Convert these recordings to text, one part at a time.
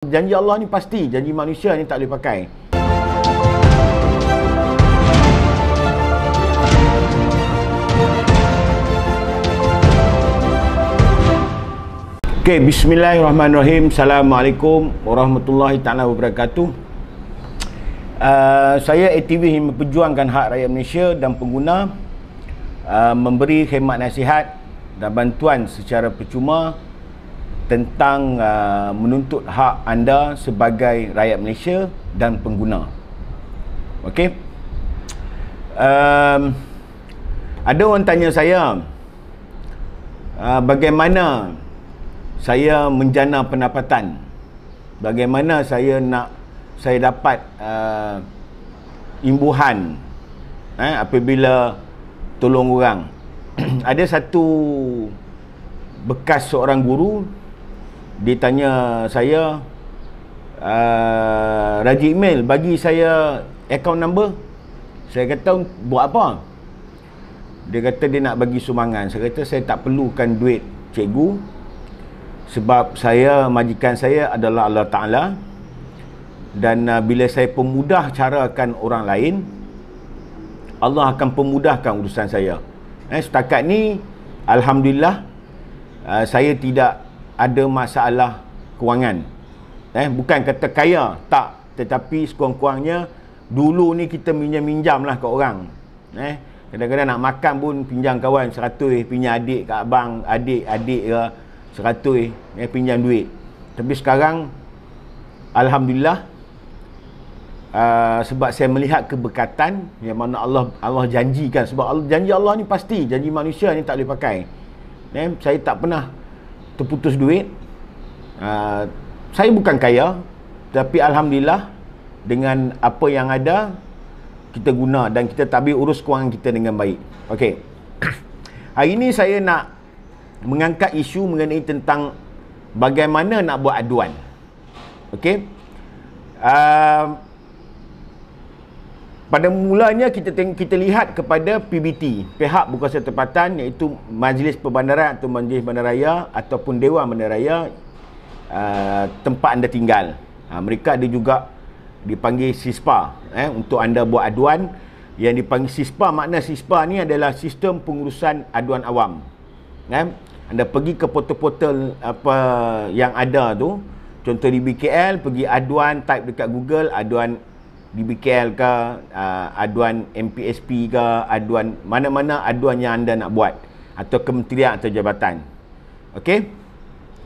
Janji Allah ni pasti, janji manusia ni tak boleh pakai. Okey, bismillahirrahmanirrahim. Assalamualaikum warahmatullahi taala wabarakatuh. Saya ATV yang memperjuangkan hak rakyat Malaysia dan pengguna, memberi khidmat nasihat dan bantuan secara percuma tentang menuntut hak anda sebagai rakyat Malaysia dan pengguna. Okey. Ada orang tanya saya, bagaimana saya menjana pendapatan, bagaimana saya dapat imbuhan apabila tolong orang. Ada satu bekas seorang guru, dia tanya saya, rajin email, bagi saya account number. Saya kata, buat apa? Dia kata dia nak bagi sumbangan. Saya kata saya tak perlukan duit cikgu, sebab majikan saya adalah Allah Ta'ala, dan bila saya pemudah carakan orang lain, Allah akan pemudahkan urusan saya. Setakat ni alhamdulillah, saya tidak ada masalah kewangan. Bukan kata kaya, tak, tetapi sekurang-kurangnya dulu ni kita minjam lah ke orang. Kadang-kadang nak makan pun pinjam kawan 100, pinjam adik kat abang, adik ke 100, pinjam duit. Tapi sekarang alhamdulillah, sebab saya melihat keberkatan yang mana Allah janjikan. Sebab janji Allah ni pasti, janji manusia ni tak boleh pakai. Saya tak pernah terputus duit. Saya bukan kaya, tapi alhamdulillah dengan apa yang ada kita guna dan kita tabir urus kewangan kita dengan baik. Okey. Hari ini saya nak mengangkat isu mengenai tentang bagaimana nak buat aduan. Okey. Pada mulanya kita lihat kepada PBT, pihak berkuasa tempatan, iaitu Majlis Perbandaran atau Majlis Bandaraya ataupun Dewan Bandaraya tempat anda tinggal. Mereka ada juga dipanggil SISPA untuk anda buat aduan. Yang dipanggil SISPA, makna SISPA ni adalah Sistem Pengurusan Aduan Awam. Anda pergi ke portal-portal apa yang ada tu, contoh di BKL, pergi aduan, type dekat Google, aduan di BKL ke, aduan MPSP ke, aduan mana-mana aduan yang anda nak buat, atau kementerian atau jabatan. Okey,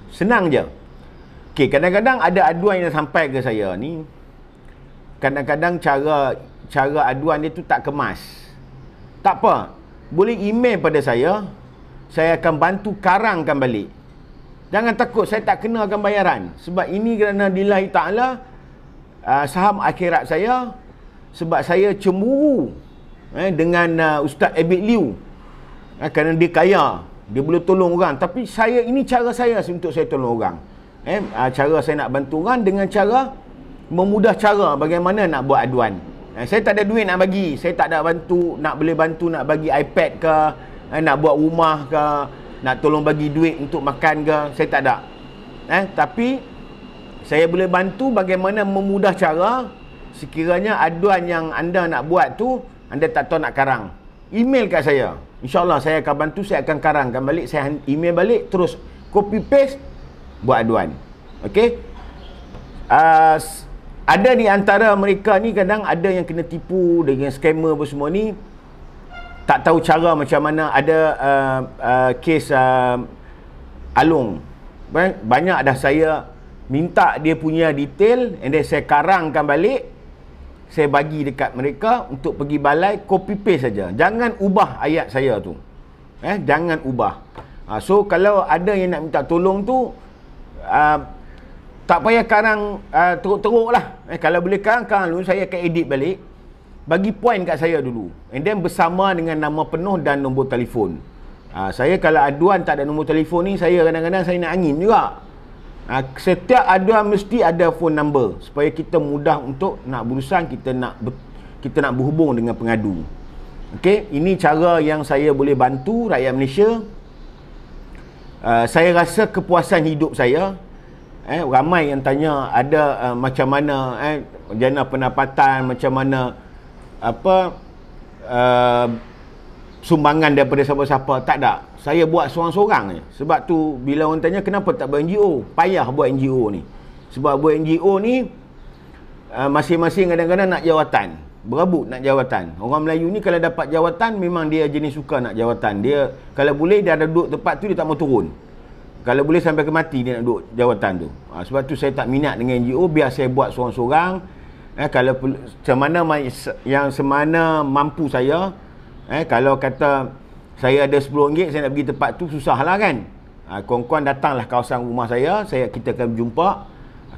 senang je. Okey, kadang-kadang ada aduan yang sampai ke saya ni, kadang-kadang cara aduan dia tu tak kemas. Tak apa, boleh email pada saya akan bantu karangkan balik. Jangan takut, saya tak kenakan bayaran, sebab ini kerana lillahi ta'ala, saham akhirat saya. Sebab saya cemburu dengan Ustaz Abid Liu, kerana dia kaya, dia boleh tolong orang. Tapi ini cara saya untuk saya tolong orang. Cara saya nak bantu orang dengan cara memudah cara bagaimana nak buat aduan. Saya tak ada duit nak bagi, saya tak ada boleh bantu nak bagi iPad ke, nak buat rumah ke, nak tolong bagi duit untuk makan ke, saya tak ada. Tapi saya boleh bantu bagaimana memudah cara sekiranya aduan yang anda nak buat tu anda tak tahu nak karang. Email kat saya. InsyaAllah saya akan bantu, saya akan karangkan balik, saya email balik, terus copy paste, buat aduan. Okey. Ada di antara mereka ni kadang ada yang kena tipu dengan scammer apa semua ni, tak tahu cara macam mana. Ada kes Along. Banyak dah saya minta dia punya detail, and then saya karangkan balik, saya bagi dekat mereka untuk pergi balai, copy paste saja. Jangan ubah ayat saya tu. Jangan ubah. So kalau ada yang nak minta tolong tu, tak payah karang teruk-teruk lah. Kalau boleh karang dulu, saya akan edit balik, bagi point kat saya dulu, and then bersama dengan nama penuh dan nombor telefon. Saya kalau aduan tak ada nombor telefon ni, saya kadang-kadang saya nak angin juga. Setiap aduan mesti ada phone number, supaya kita mudah untuk nak berurusan, kita nak berhubung dengan pengadu. Okey, ini cara yang saya boleh bantu rakyat Malaysia. Saya rasa kepuasan hidup saya Ramai yang tanya ada macam mana jana pendapatan, macam mana apa sumbangan daripada siapa-siapa. Tak ada. Saya buat seorang-seorang je. Sebab tu bila orang tanya kenapa tak buat NGO, payah buat NGO ni. Sebab buat NGO ni masing-masing kadang-kadang nak jawatan, berebut nak jawatan. Orang Melayu ni kalau dapat jawatan memang dia jenis suka nak jawatan. Dia kalau boleh dia ada duduk tempat tu dia tak mau turun. Kalau boleh sampai ke mati dia nak duduk jawatan tu. Sebab tu saya tak minat dengan NGO, biar saya buat seorang-seorang. Kalau semana mampu saya. Kalau kata saya ada RM10 saya nak pergi tempat tu, susah lah kan. Kawan-kawan datanglah kawasan rumah saya, kita akan berjumpa.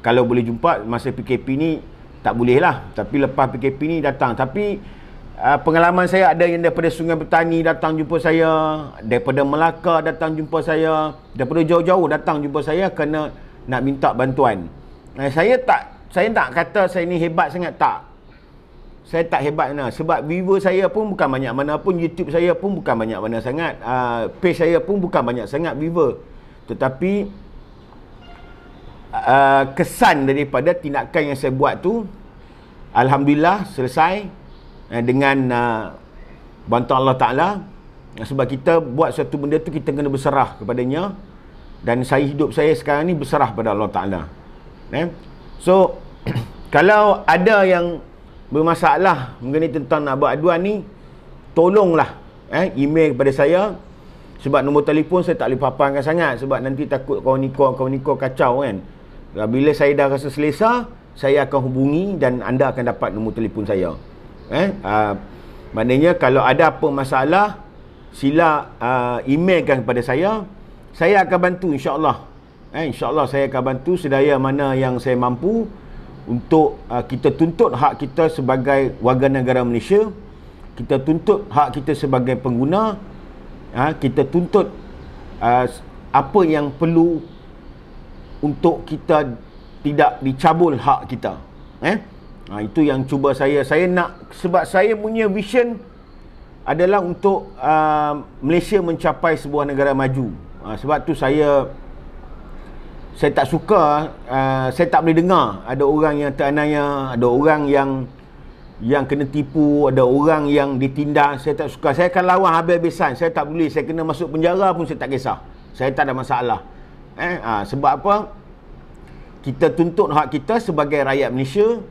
Kalau boleh jumpa masa PKP ni tak boleh lah, tapi lepas PKP ni datang. Tapi pengalaman saya ada yang daripada Sungai Petani datang jumpa saya, daripada Melaka datang jumpa saya, daripada jauh-jauh datang jumpa saya kerana nak minta bantuan. Saya tak kata saya ni hebat sangat, tak. Saya tak hebat mana. Sebab viewer saya pun bukan banyak mana pun, YouTube saya pun bukan banyak mana sangat, page saya pun bukan banyak sangat viewer. Tetapi kesan daripada tindakan yang saya buat tu, alhamdulillah selesai dengan bantuan Allah Ta'ala. Sebab kita buat satu benda tu, kita kena berserah kepadanya. Dan hidup saya sekarang ni berserah pada Allah Ta'ala. So kalau ada yang bermasalah mengenai tentang nak buat aduan ni, tolonglah email kepada saya. Sebab nombor telefon saya tak boleh paparkan sangat, sebab nanti takut kawan-kawan kacau kan. Bila saya dah rasa selesa, saya akan hubungi dan anda akan dapat nombor telefon saya. Maknanya kalau ada apa masalah, sila emailkan kepada saya akan bantu, insya-Allah. InsyaAllah saya akan bantu sedaya mana yang saya mampu untuk kita tuntut hak kita sebagai warga negara Malaysia, kita tuntut hak kita sebagai pengguna, kita tuntut apa yang perlu untuk kita tidak dicabul hak kita. Itu yang cuba saya nak, sebab saya punya vision adalah untuk Malaysia mencapai sebuah negara maju. Sebab tu saya tak suka, saya tak boleh dengar ada orang yang teraniaya, ada orang yang kena tipu, ada orang yang ditindas. Saya tak suka. Saya akan lawan habis-habisan. Saya tak boleh. Saya kena masuk penjara pun saya tak kisah. Saya tak ada masalah. Sebab apa? Kita tuntut hak kita sebagai rakyat Malaysia.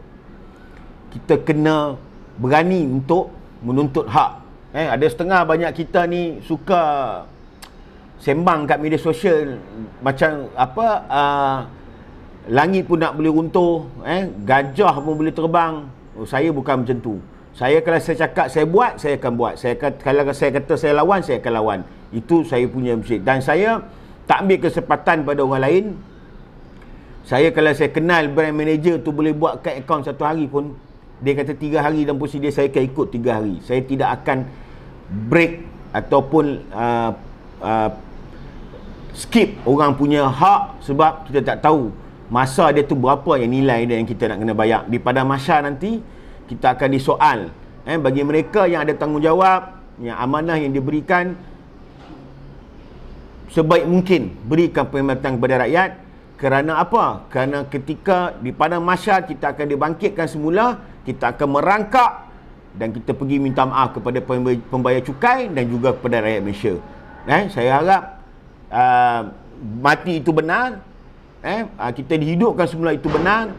Kita kena berani untuk menuntut hak. Ada setengah banyak kita ni suka sembang kat media sosial macam apa, langit pun nak boleh runtuh, gajah pun boleh terbang. Saya bukan macam tu. Saya kalau saya cakap saya buat, saya akan buat. Kalau saya kata saya lawan, saya akan lawan. Itu saya punya prinsip. Dan saya tak ambil kesempatan pada orang lain. Saya kalau saya kenal brand manager tu boleh buat kat akaun satu hari pun, dia kata 3 hari dan posisi dia, saya akan ikut 3 hari. Saya tidak akan break ataupun skip orang punya hak, sebab kita tak tahu masa dia tu berapa yang nilai dia yang kita nak kena bayar. Di padang mahsyar nanti kita akan disoal. Bagi mereka yang ada tanggungjawab, yang amanah yang diberikan, sebaik mungkin berikan perkhidmatan kepada rakyat. Kerana apa? Kerana ketika di padang mahsyar kita akan dibangkitkan semula, kita akan merangkak dan kita pergi minta maaf kepada pembayar cukai dan juga kepada rakyat Malaysia. Saya harap mati itu benar, kita dihidupkan semula itu benar.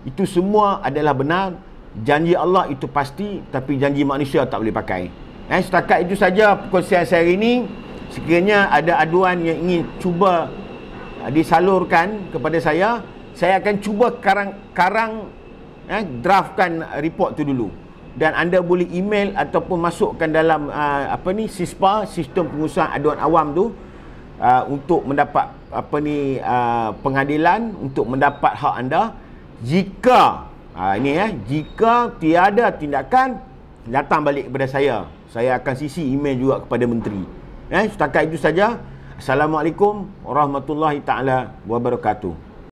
Itu semua adalah benar. Janji Allah itu pasti, tapi janji manusia tak boleh pakai. Setakat itu saja perkongsian saya hari ini. Sekiranya ada aduan yang ingin cuba disalurkan kepada saya akan cuba karang draftkan report tu dulu, dan anda boleh email ataupun masukkan dalam SISPA, Sistem Pengurusan Aduan Awam tu, untuk mendapat pengadilan, untuk mendapat hak anda. Jika jika tiada tindakan, datang balik kepada saya akan sisi email juga kepada menteri. Setakat itu saja. Assalamualaikum warahmatullahi taala wabarakatuh.